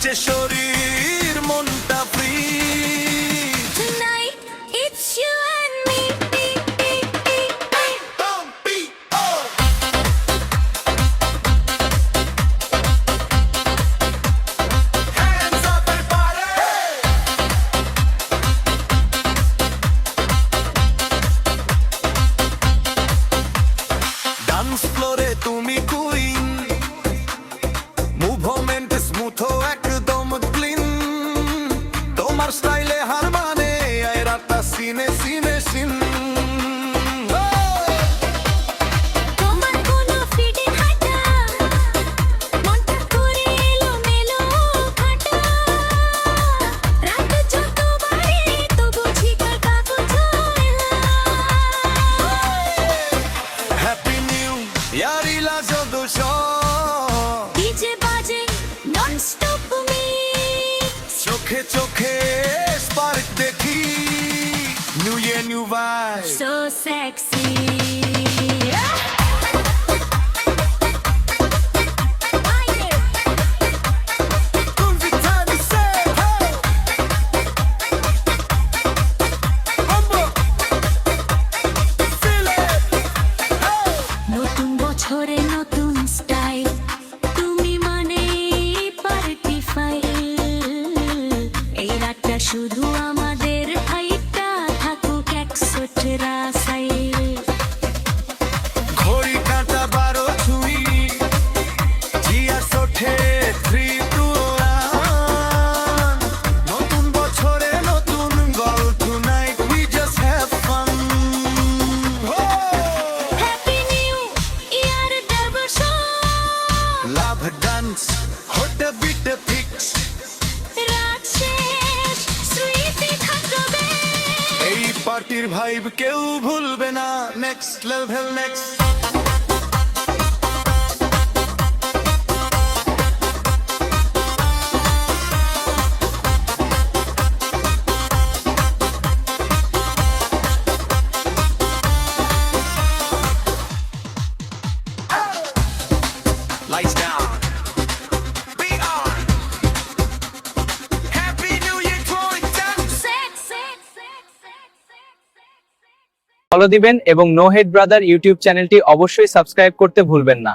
নাচে শরীর মনটা free. Tonight it's you and me. Hands up everybody. Dance ফ্লোরে তুমি কুইন, মুভমেন্ট স্মুথ একদম ক্লিন, তোমার স্টাইলে হার মানে আয় রাতটা সিনে সিনে সিন। তোমার কোনো ফিডে হাঁটা, মনটা করে এলোমেলো কাটা। রাত যত বাড়ে তবু ঝিকার কাগজ হ্যাপি নিউ ইয়ারি লাজো দুশ, ডিজে বাজে নন স্টপ মিক্স। চোখে চোখে স্পার্ক দেখি, new year new vibe. So sexy. নতুন বছরে নতুন স্টাইল, তুমি মানে পার্টি ফাইল। এই রাতটা শুধু আমাদের, হাইটটা থাকুক 100 সাইল। ঘড়ি কাঁটা 12 ছুঁই, জিয়া ওঠে 3 2 1। নতুন বছরে নতুন goal, tonight we just have fun. Happy new year ডাবশন, love dance hot beat fix, রাত শেষ স্মৃতি থাকবে। এই পার্টির ভাইব কেউ ভুলবে না, next level next. Lights down. Be on. Happy New Year 2010. Follow দিবেন এবং নো হেড ব্রাদার ইউটিউব চ্যানেলটি অবশ্যই সাবস্ক্রাইব করতে ভুলবেন না।